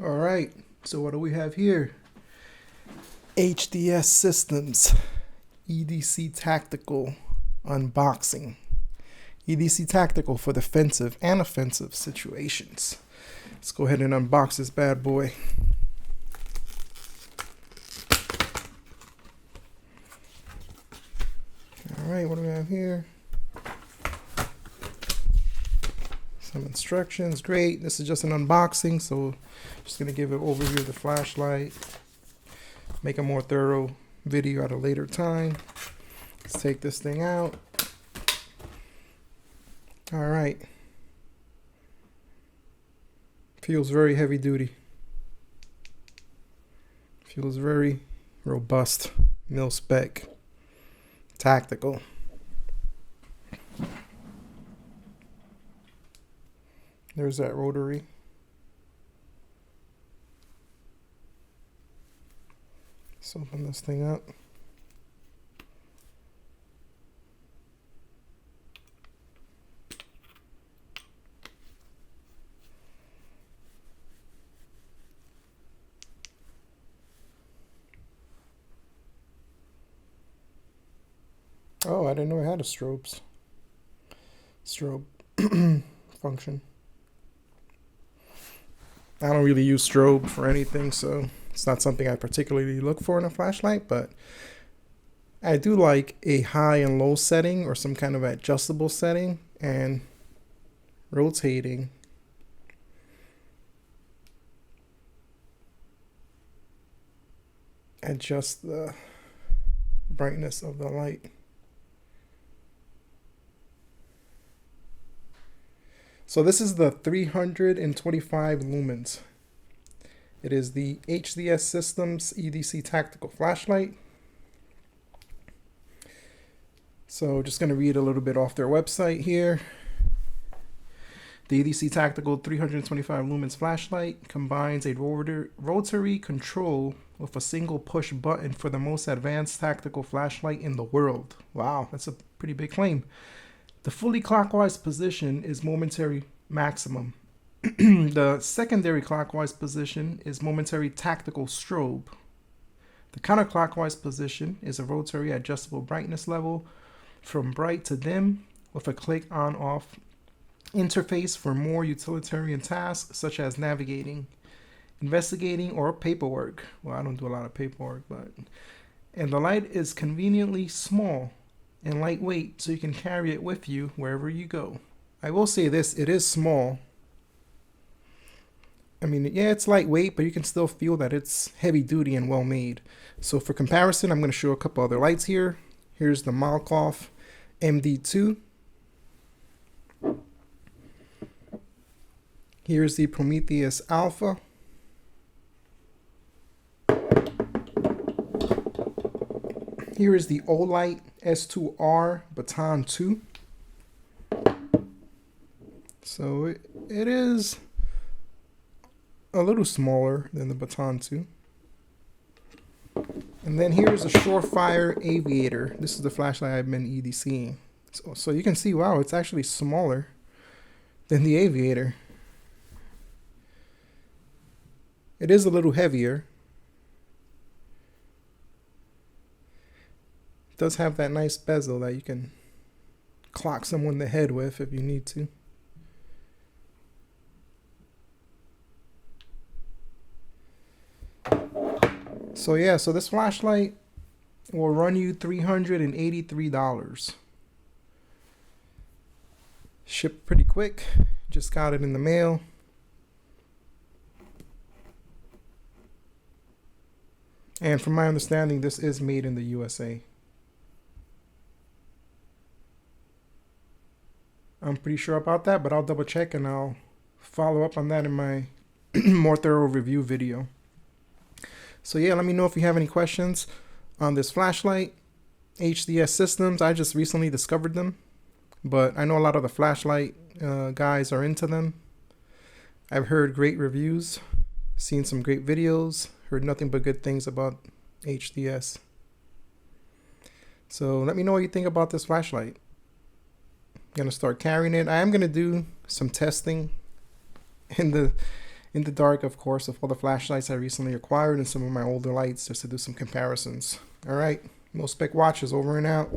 All right, so what do we have here? HDS Systems EDC Tactical unboxing. EDC Tactical for defensive and offensive situations. Let's go ahead and unbox this bad boy. All right, what do we have here? Some instructions. Great. This is just an unboxing, so just going to give an overview of the flashlight, make a more thorough video at a later time. Let's take this thing out. All right. Feels very heavy duty. Feels very robust. MIL-SPEC. Tactical. There's that rotary. Let's open this thing up. Oh, I didn't know it had a strobe function. I don't really use strobe for anything, so it's not something I particularly look for in a flashlight, but I do like a high and low setting or some kind of adjustable setting, and rotating adjust the brightness of the light. So this is the 325 lumens. It is the HDS Systems EDC Tactical Flashlight. So just going to read a little bit off their website here. The EDC Tactical 325 lumens flashlight combines a rotary control with a single push button for the most advanced tactical flashlight in the world. Wow, that's a pretty big claim. The fully clockwise position is momentary maximum. The secondary clockwise position is momentary tactical strobe. The counterclockwise position is a rotary adjustable brightness level from bright to dim with a click on off interface for more utilitarian tasks such as navigating, investigating, or paperwork. Well, I don't do a lot of paperwork, and the light is conveniently small and lightweight, so you can carry it with you wherever you go. I will say this, it is small. I mean, yeah, it's lightweight, but you can still feel that it's heavy duty and well made. So for comparison, I'm going to show a couple other lights here. Here's the MIL-SPEC MD2. Here's the Prometheus Alpha. Here is the Olight S2R Baton 2. So it is a little smaller than the Baton 2. And then here's a Surefire Aviator. This is the flashlight I've been EDCing. So you can see, wow, it's actually smaller than the Aviator. It is a little heavier. It does have that nice bezel that you can clock someone in the head with if you need to. So yeah, so this flashlight will run you $383. Shipped pretty quick. Just got it in the mail. And from my understanding, this is made in the USA. I'm pretty sure about that, but I'll double check and I'll follow up on that in my more thorough review video. So yeah, let me know if you have any questions on this flashlight. HDS Systems, I just recently discovered them, but I know a lot of the flashlight guys are into them. I've heard great reviews, seen some great videos, heard nothing but good things about HDS. So let me know what you think about this flashlight. I'm gonna start carrying it. I am gonna do some testing in the in the dark, of course, of all the flashlights I recently acquired and some of my older lights, just to do some comparisons. All right, MIL-SPEC watches over and out.